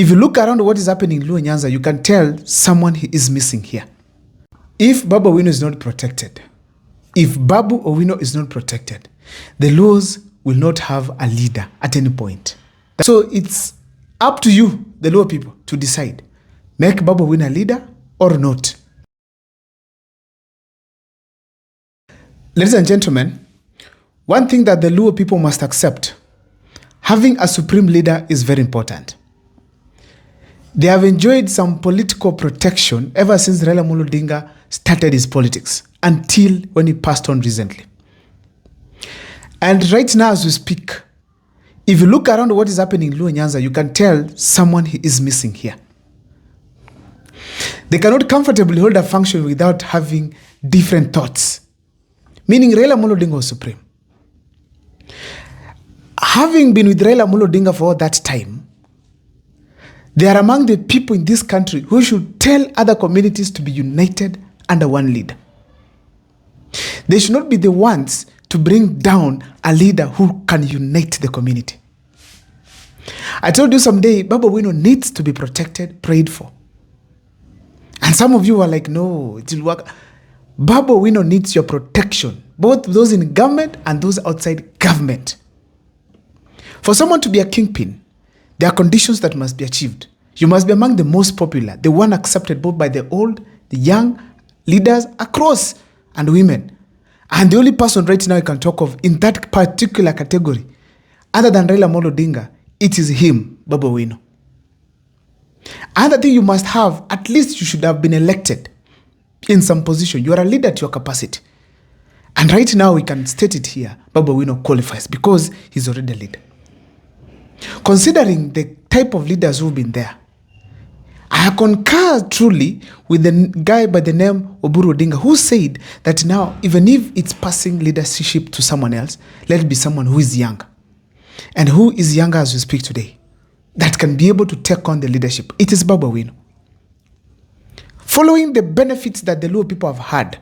If you look around what is happening in Luo Nyanza, you can tell someone is missing here. If Babu Owino is not protected, if Babu Owino is not protected, the Luos will not have a leader at any point. So it's up to you, the Luo people, to decide. Make Babu Owino a leader or not. Ladies and gentlemen, one thing that the Luo people must accept, having a supreme leader is very important. They have enjoyed some political protection ever since Raila Amolo Odinga started his politics until when he passed on recently. And right now as we speak, if you look around what is happening in Luo Nyanza, you can tell someone is missing here. They cannot comfortably hold a function without having different thoughts. Meaning Raila Amolo Odinga was supreme. Having been with Raila Amolo Odinga for all that time, they are among the people in this country who should tell other communities to be united under one leader. They should not be the ones to bring down a leader who can unite the community. I told you someday, Babu Owino needs to be protected, prayed for. And some of you are like, no, it will work. Babu Owino needs your protection, both those in government and those outside government. For someone to be a kingpin, there are conditions that must be achieved. You must be among the most popular, the one accepted both by the old, the young, leaders across, and women. And the only person right now I can talk of in that particular category, other than Raila Amolo Odinga, it is him, Babu Owino. Another thing you must have, at least you should have been elected in some position. You are a leader to your capacity. And right now we can state it here, Babu Owino qualifies because he's already a leader. Considering the type of leaders who've been there, I concur truly with the guy by the name Oburu Odinga who said that now, even if it's passing leadership to someone else, let it be someone who is young. And who is younger as we speak today, that can be able to take on the leadership. It is Babu Owino. Following the benefits that the Luo people have had,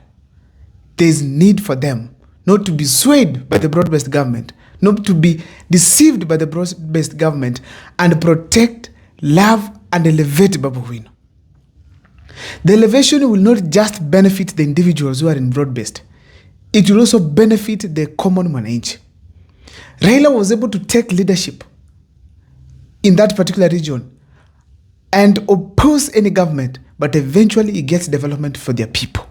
there is need for them not to be swayed by the broad-based government, not to be deceived by the broad-based government, and protect, love, and elevate Babu Owino. The elevation will not just benefit the individuals who are in broad-based. It will also benefit the common mwananchi. Raila was able to take leadership in that particular region and oppose any government, but eventually he gets development for their people.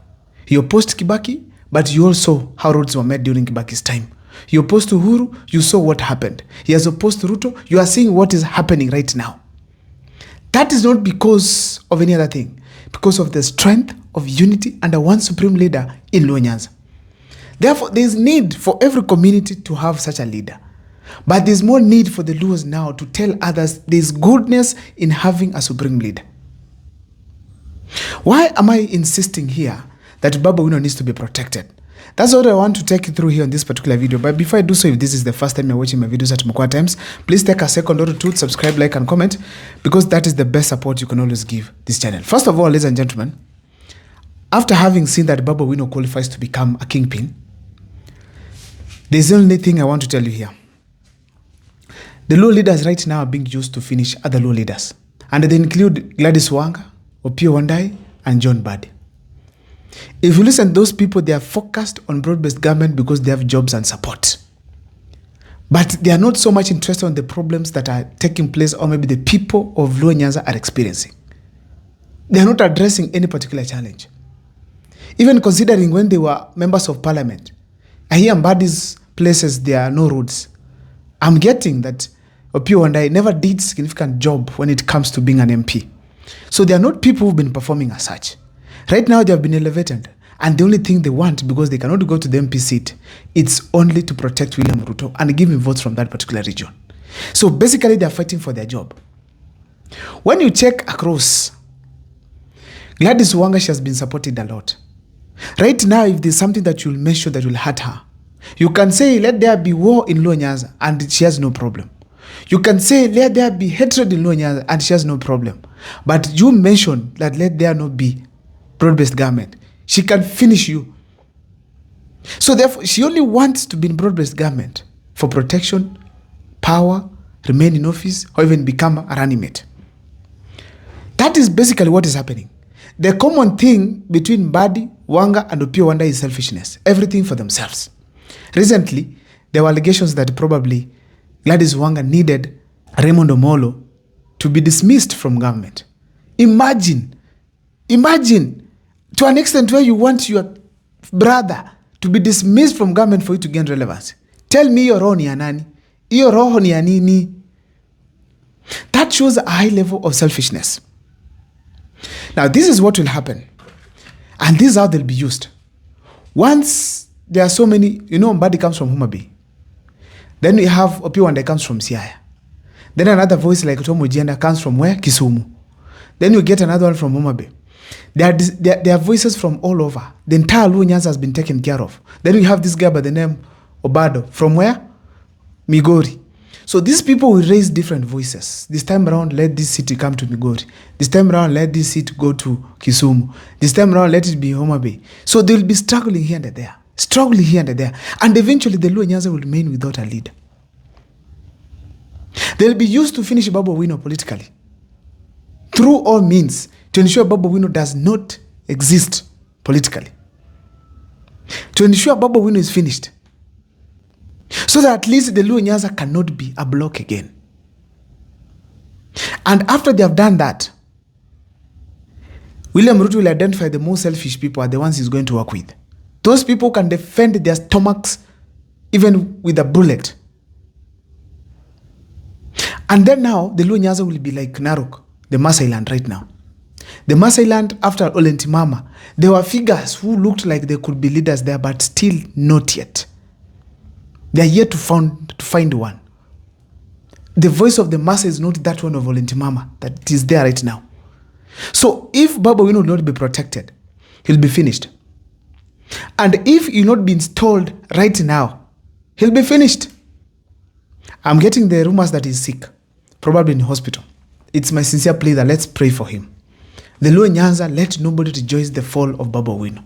He opposed Kibaki, but you also saw how roads were made during Kibaki's time. He opposed to Uhuru, you saw what happened. He has opposed to Ruto, you are seeing what is happening right now. That is not because of any other thing, because of the strength of unity under one supreme leader in Luo Nyanza. Therefore, there is need for every community to have such a leader. But there is more need for the Luos now to tell others there is goodness in having a supreme leader. Why am I insisting here that Babu Owino needs to be protected? That's what I want to take you through here in this particular video. But before I do so, if this is the first time you're watching my videos at Mukwa Times, please take a second or two to subscribe, like, and comment, because that is the best support you can always give this channel. First of all, ladies and gentlemen, after having seen that Babu Owino qualifies to become a kingpin, there's the only thing I want to tell you here. The Luo leaders right now are being used to finish other Luo leaders. And they include Gladys Wanga, Opiyo Wandayi, and John Mbadi. If you listen to those people, they are focused on broad-based government because they have jobs and support. But they are not so much interested in the problems that are taking place or maybe the people of Luo Nyanza are experiencing. They are not addressing any particular challenge. Even considering when they were members of parliament, I hear Mbadi's places there are no roads. I'm getting that Opiyo Wandayi never did significant job when it comes to being an MP. So they are not people who've been performing as such. Right now they have been elevated, and the only thing they want, because they cannot go to the MP seat, it's only to protect William Ruto and give him votes from that particular region. So basically they are fighting for their job. When you check across, Gladys Wanga, she has been supported a lot. Right now, if there's something that you'll mention that will hurt her, you can say, let there be war in Luo Nyanza, and she has no problem. You can say, let there be hatred in Luo Nyanza, and she has no problem. But you mention that let there not be broad-based government. She can finish you. So therefore, she only wants to be in broad-based government for protection, power, remain in office, or even become a running mate. That is basically what is happening. The common thing between Mbadi, Wanga, and Opiyo Wanda is selfishness. Everything for themselves. Recently, there were allegations that probably Gladys Wanga needed Raymond Omolo to be dismissed from government. Imagine, to an extent where you want your brother to be dismissed from government for you to gain relevance. Tell me your roho ni ya nani? Iyo roho ni ya nini? That shows a high level of selfishness. Now, this is what will happen. And this is how they'll be used. Once there are so many, Mbadi comes from Homa Bay. Then we have Opiyo Wanda comes from Siaya. Then another voice like Tom Ojienda comes from where? Kisumu. Then you get another one from Homa Bay. There are voices from all over. The entire Luo Nyanza has been taken care of. Then we have this guy by the name Obado. From where? Migori. So these people will raise different voices. This time around, let this city come to Migori. This time around, let this seat go to Kisumu. This time around, let it be Homa Bay. So they'll be struggling here and there. And eventually, the Luo Nyanza will remain without a leader. They'll be used to finish Babu Owino politically. Through all means, to ensure Babu Owino does not exist politically. To ensure Babu Owino is finished. So that at least the Luo Nyanza cannot be a block again. And after they have done that, William Ruto will identify the most selfish people are the ones he's going to work with. Those people can defend their stomachs even with a bullet. And then now, the Luo Nyanza will be like Narok, the Maasai land right now. The Maasai land after Olentimama, there were figures who looked like they could be leaders there, but still not yet. They are yet to find one. The voice of the Maasai is not that one of Olentimama that is there right now. So if Babu Owino will not be protected, he'll be finished. And if he'll not be installed right now, he'll be finished. I'm getting the rumors that he's sick, probably in hospital. It's my sincere plea that let's pray for him. The Luo Nyanza, let nobody rejoice the fall of Babu Owino.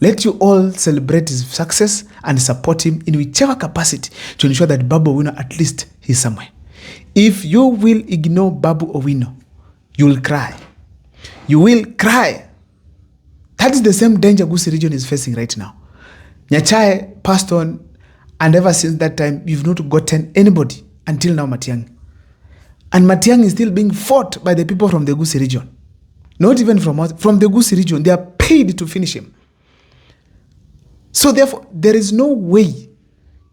Let you all celebrate his success and support him in whichever capacity to ensure that Babu Owino at least is somewhere. If you will ignore Babu Owino, you will cry. You will cry. That is the same danger Gusii region is facing right now. Nyachae passed on, and ever since that time, you've not gotten anybody until now, Matiang'i. And Matiang'i is still being fought by the people from the Gusii region. Not even from the Gusii region. They are paid to finish him. So therefore, there is no way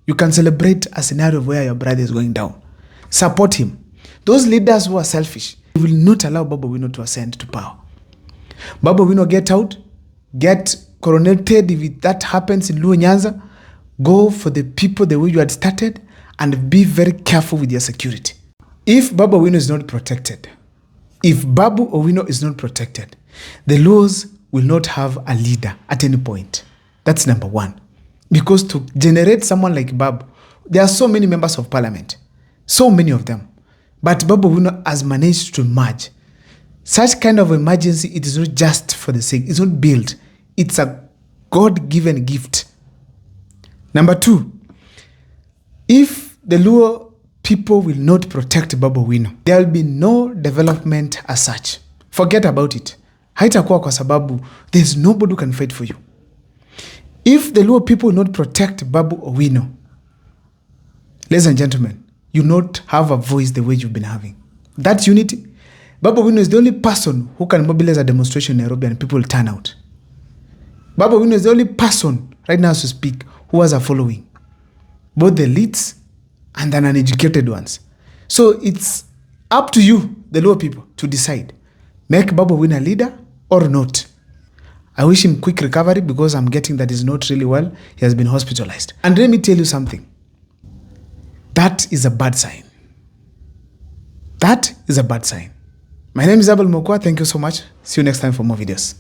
you can celebrate a scenario where your brother is going down. Support him. Those leaders who are selfish will not allow Babu Owino to ascend to power. Babu Owino get out, get coronated. If that happens in Luo Nyanza, go for the people the way you had started and be very careful with your security. If Babu Owino is not protected, the Luos will not have a leader at any point. That's number one. Because to generate someone like Babu, there are so many members of parliament. So many of them. But Babu Owino has managed to emerge. Such kind of emergency, it is not just for the sake. It's not built. It's a God-given gift. Number two, if the Luo people will not protect Babu Owino, there will be no development as such. Forget about it. Haitakuwa kwa sababu there's nobody who can fight for you. If the Luo people will not protect Babu Owino, ladies and gentlemen, you not have a voice the way you've been having. That unity, Babu Owino is the only person who can mobilize a demonstration in Nairobi and people will turn out. Babu Owino is the only person right now to speak who has a following. Both the elites and the uneducated ones. So it's up to you, the Luo people, to decide. Make Babu Owino a leader or not. I wish him quick recovery because I'm getting that he's not really well. He has been hospitalized. And let me tell you something. That is a bad sign. That is a bad sign. My name is Abel Mokwa. Thank you so much. See you next time for more videos.